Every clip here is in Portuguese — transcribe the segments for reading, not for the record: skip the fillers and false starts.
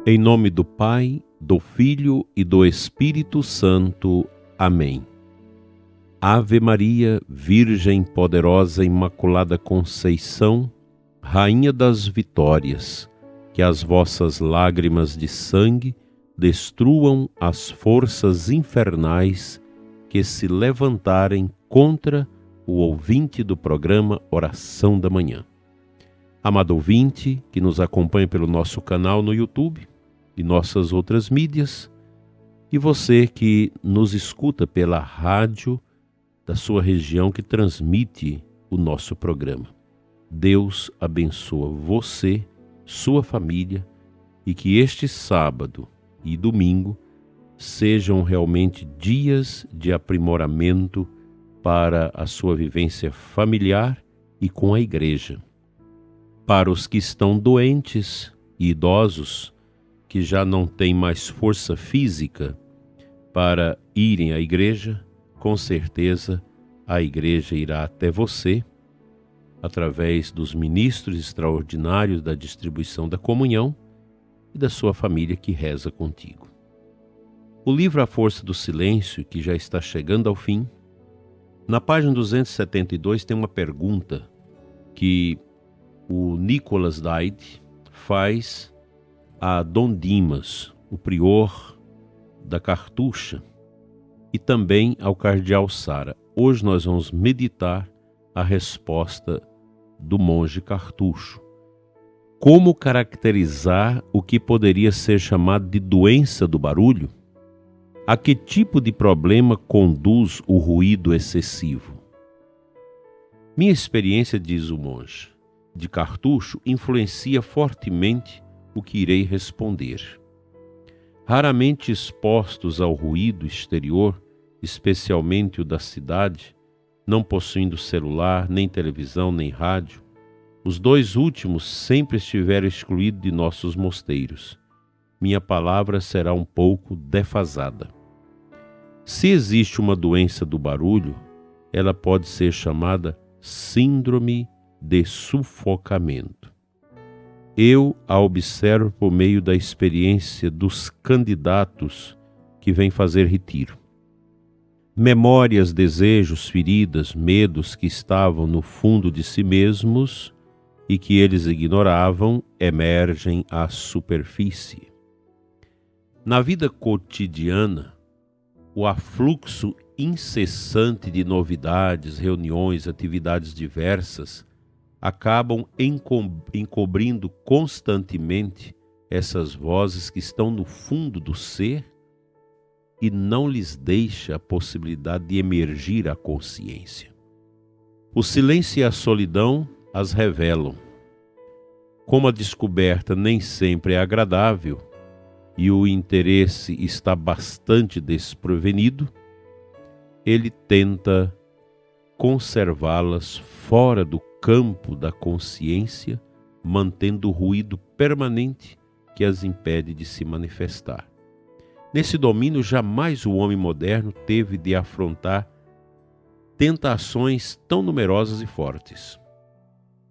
Em nome do Pai, do Filho e do Espírito Santo. Amém. Ave Maria, Virgem poderosa, Imaculada Conceição, Rainha das Vitórias, que as vossas lágrimas de sangue destruam as forças infernais que se levantarem contra o ouvinte do programa Oração da Manhã. Amado ouvinte, que nos acompanha pelo nosso canal no YouTube e nossas outras mídias, e você que nos escuta pela rádio da sua região que transmite o nosso programa. Deus abençoa você, sua família, e que este sábado e domingo sejam realmente dias de aprimoramento para a sua vivência familiar e com a igreja. Para os que estão doentes e idosos, que já não têm mais força física para irem à igreja, com certeza a igreja irá até você, através dos ministros extraordinários da distribuição da comunhão e da sua família que reza contigo. O livro A Força do Silêncio, que já está chegando ao fim, na página 272 tem uma pergunta que o Nicholas Dide faz a Dom Dimas, o prior da Cartucha, e também ao cardeal Sara. Hoje nós vamos meditar a resposta do monge Cartucho. Como caracterizar o que poderia ser chamado de doença do barulho? A que tipo de problema conduz o ruído excessivo? Minha experiência, diz o monge, de Cartucho influencia fortemente o que irei responder. Raramente expostos ao ruído exterior, especialmente o da cidade, não possuindo celular, nem televisão, nem rádio, os dois últimos sempre estiveram excluídos de nossos mosteiros. Minha palavra será um pouco defasada. Se existe uma doença do barulho, ela pode ser chamada síndrome de sufocamento. Eu a observo por meio da experiência dos candidatos que vêm fazer retiro. Memórias, desejos, feridas, medos que estavam no fundo de si mesmos e que eles ignoravam emergem à superfície. Na vida cotidiana, o afluxo incessante de novidades, reuniões, atividades diversas acabam encobrindo constantemente essas vozes que estão no fundo do ser e não lhes deixa a possibilidade de emergir à consciência. O silêncio e a solidão as revelam. Como a descoberta nem sempre é agradável e o interesse está bastante desprevenido, ele tenta conservá-las fora do campo da consciência, mantendo o ruído permanente que as impede de se manifestar. Nesse domínio, jamais o homem moderno teve de afrontar tentações tão numerosas e fortes.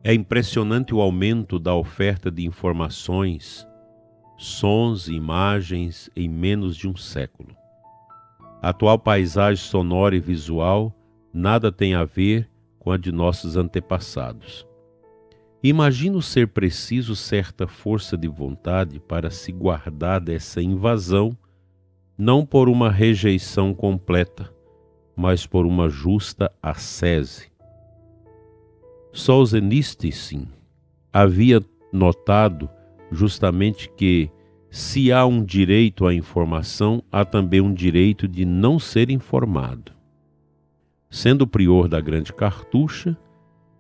É impressionante o aumento da oferta de informações, sons e imagens em menos de um século. A atual paisagem sonora e visual nada tem a ver com a de nossos antepassados. Imagino ser preciso certa força de vontade para se guardar dessa invasão, não por uma rejeição completa, mas por uma justa ascese. Solzhenitsyn havia notado justamente que, se há um direito à informação, há também um direito de não ser informado. Sendo prior da Grande Cartucha,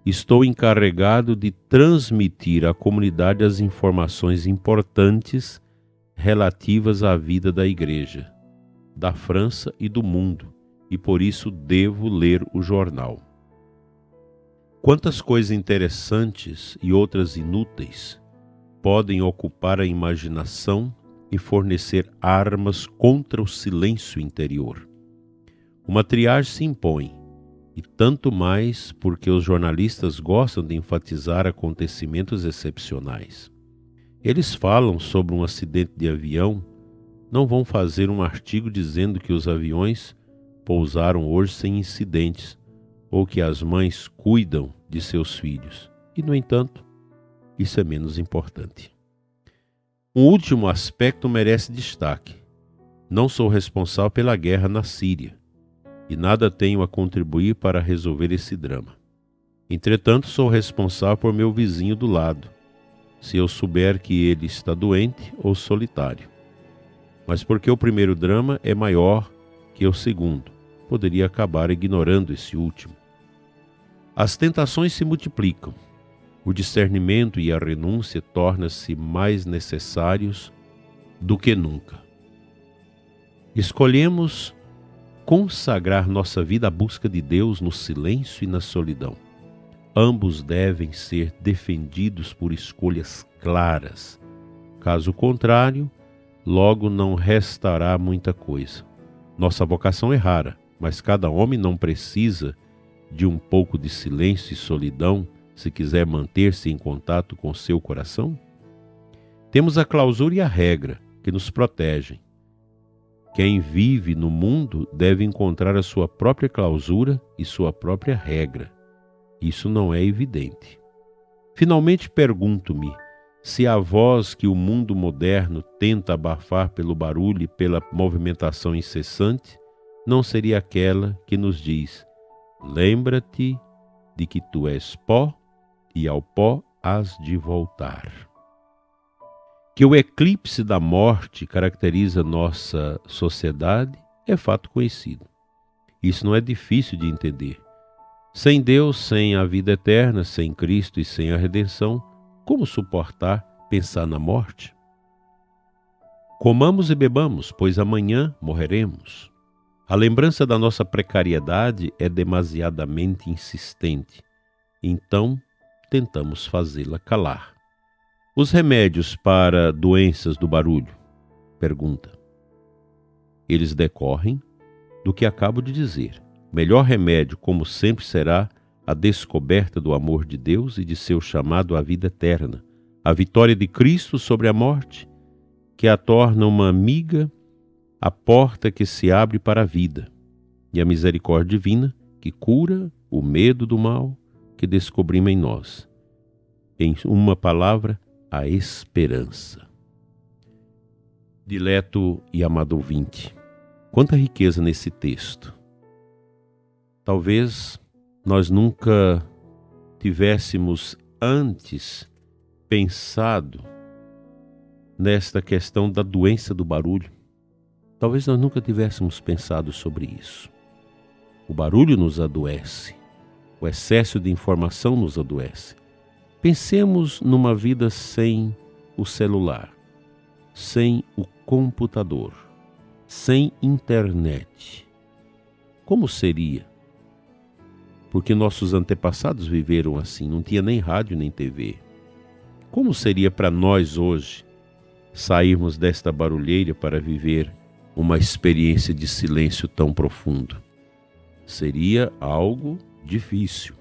estou encarregado de transmitir à comunidade as informações importantes relativas à vida da Igreja, da França e do mundo, e por isso devo ler o jornal. Quantas coisas interessantes e outras inúteis podem ocupar a imaginação e fornecer armas contra o silêncio interior. Uma triagem se impõe, e tanto mais porque os jornalistas gostam de enfatizar acontecimentos excepcionais. Eles falam sobre um acidente de avião, não vão fazer um artigo dizendo que os aviões pousaram hoje sem incidentes ou que as mães cuidam de seus filhos. E, no entanto, isso é menos importante. Um último aspecto merece destaque. Não sou responsável pela guerra na Síria e nada tenho a contribuir para resolver esse drama. Entretanto, sou responsável por meu vizinho do lado, se eu souber que ele está doente ou solitário. Mas porque o primeiro drama é maior que o segundo, poderia acabar ignorando esse último. As tentações se multiplicam. O discernimento e a renúncia tornam-se mais necessários do que nunca. Escolhemos consagrar nossa vida à busca de Deus no silêncio e na solidão. Ambos devem ser defendidos por escolhas claras. Caso contrário, logo não restará muita coisa. Nossa vocação é rara, mas cada homem não precisa de um pouco de silêncio e solidão se quiser manter-se em contato com seu coração? Temos a clausura e a regra que nos protegem. Quem vive no mundo deve encontrar a sua própria clausura e sua própria regra. Isso não é evidente. Finalmente pergunto-me se a voz que o mundo moderno tenta abafar pelo barulho e pela movimentação incessante não seria aquela que nos diz: lembra-te de que tu és pó e ao pó hás de voltar. Que o eclipse da morte caracteriza nossa sociedade é fato conhecido. Isso não é difícil de entender. Sem Deus, sem a vida eterna, sem Cristo e sem a redenção, como suportar pensar na morte? Comamos e bebamos, pois amanhã morreremos. A lembrança da nossa precariedade é demasiadamente insistente, então tentamos fazê-la calar. Os remédios para doenças do barulho? Pergunta. Eles decorrem do que acabo de dizer. O melhor remédio, como sempre, será a descoberta do amor de Deus e de seu chamado à vida eterna, a vitória de Cristo sobre a morte, que a torna uma amiga, a porta que se abre para a vida, e a misericórdia divina, que cura o medo do mal que descobrimos em nós. Em uma palavra, a esperança. Dileto e amado ouvinte, quanta riqueza nesse texto! Talvez nós nunca tivéssemos antes pensado nesta questão da doença do barulho. Talvez nós nunca tivéssemos pensado sobre isso. O barulho nos adoece, o excesso de informação nos adoece. Pensemos numa vida sem o celular, sem o computador, sem internet. Como seria? Porque nossos antepassados viveram assim, não tinha nem rádio nem TV. Como seria para nós hoje sairmos desta barulheira para viver uma experiência de silêncio tão profundo? Seria algo difícil.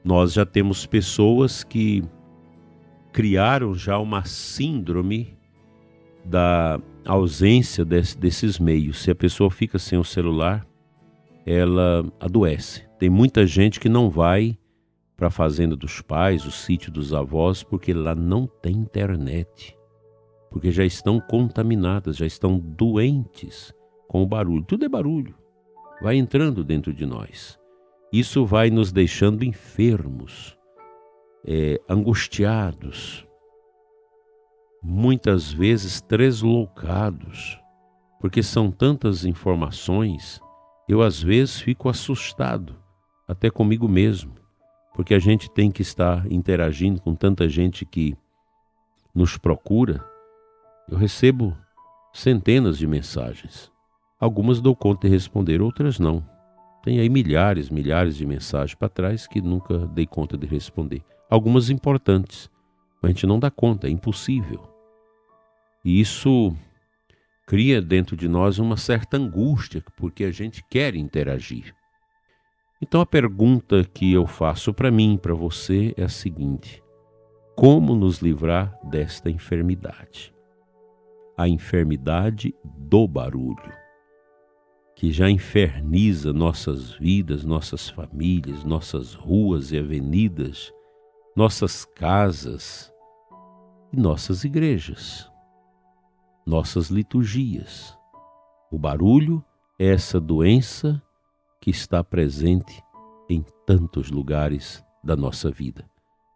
Nós já temos pessoas que criaram já uma síndrome da ausência desses meios. Se a pessoa fica sem o celular, ela adoece. Tem muita gente que não vai para a fazenda dos pais, o sítio dos avós, porque lá não tem internet. Porque já estão contaminadas, já estão doentes com o barulho. Tudo é barulho. Vai entrando dentro de nós. Isso vai nos deixando enfermos, angustiados, muitas vezes tresloucados, porque são tantas informações. Eu às vezes fico assustado, até comigo mesmo, porque a gente tem que estar interagindo com tanta gente que nos procura. Eu recebo centenas de mensagens. Algumas dou conta de responder, outras não. Tem aí milhares de mensagens para trás que nunca dei conta de responder. Algumas importantes, mas a gente não dá conta, é impossível. E isso cria dentro de nós uma certa angústia, porque a gente quer interagir. Então a pergunta que eu faço para mim, para você, é a seguinte: como nos livrar desta enfermidade. A enfermidade do barulho, que já inferniza nossas vidas, nossas famílias, nossas ruas e avenidas, nossas casas e nossas igrejas, nossas liturgias. O barulho é essa doença que está presente em tantos lugares da nossa vida.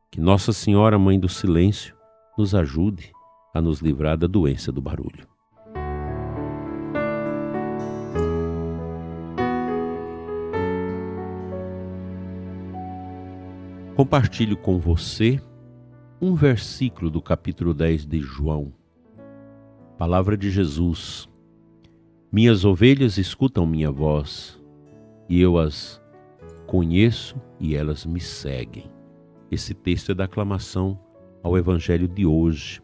Que Nossa Senhora, Mãe do Silêncio, nos ajude a nos livrar da doença do barulho. Compartilho com você um versículo do capítulo 10 de João. Palavra de Jesus. Minhas ovelhas escutam minha voz, e eu as conheço e elas me seguem. Esse texto é da aclamação ao Evangelho de hoje.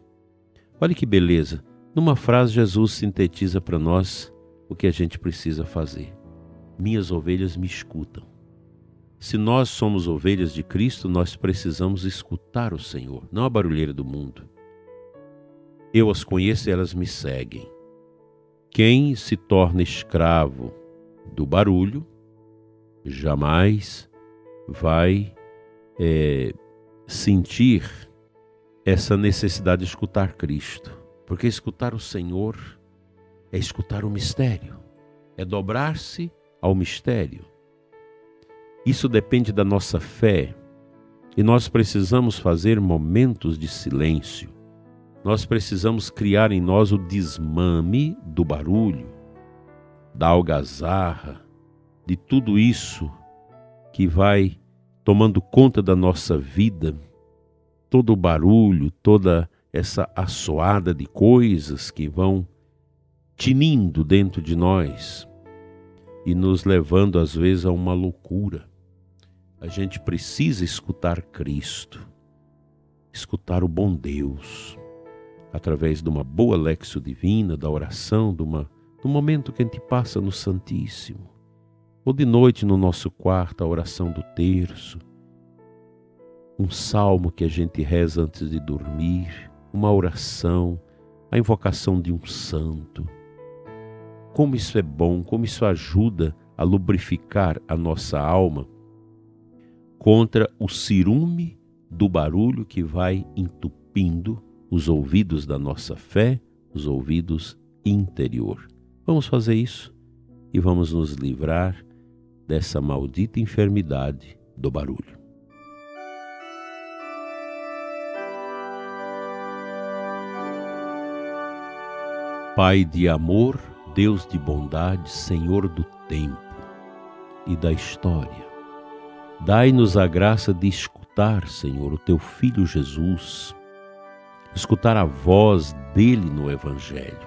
Olha que beleza! Numa frase, Jesus sintetiza para nós o que a gente precisa fazer. Minhas ovelhas me escutam. Se nós somos ovelhas de Cristo, nós precisamos escutar o Senhor, não a barulheira do mundo. Eu as conheço e elas me seguem. Quem se torna escravo do barulho, jamais vai sentir essa necessidade de escutar Cristo. Porque escutar o Senhor é escutar o mistério, é dobrar-se ao mistério. Isso depende da nossa fé e nós precisamos fazer momentos de silêncio. Nós precisamos criar em nós o desmame do barulho, da algazarra, de tudo isso que vai tomando conta da nossa vida, todo o barulho, toda essa assoada de coisas que vão tinindo dentro de nós e nos levando às vezes a uma loucura. A gente precisa escutar Cristo, escutar o bom Deus, através de uma boa lexio divina, da oração, do momento que a gente passa no Santíssimo, ou de noite no nosso quarto, a oração do terço, um salmo que a gente reza antes de dormir, uma oração, a invocação de um santo. Como isso é bom, como isso ajuda a lubrificar a nossa alma contra o ciúme do barulho que vai entupindo os ouvidos da nossa fé, os ouvidos interior. Vamos fazer isso e vamos nos livrar dessa maldita enfermidade do barulho. Pai de amor, Deus de bondade, Senhor do tempo e da história, dai-nos a graça de escutar, Senhor, o Teu Filho Jesus, escutar a voz dele no Evangelho.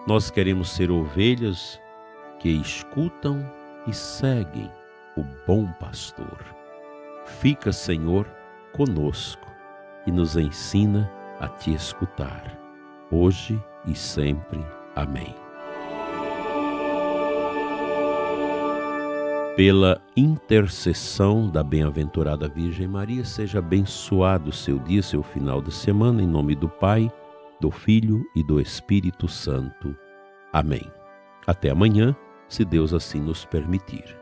Nós queremos ser ovelhas que escutam e seguem o bom pastor. Fica, Senhor, conosco e nos ensina a Te escutar, hoje e sempre. Amém. Pela intercessão da bem-aventurada Virgem Maria, seja abençoado o seu dia, seu final de semana, em nome do Pai, do Filho e do Espírito Santo. Amém. Até amanhã, se Deus assim nos permitir.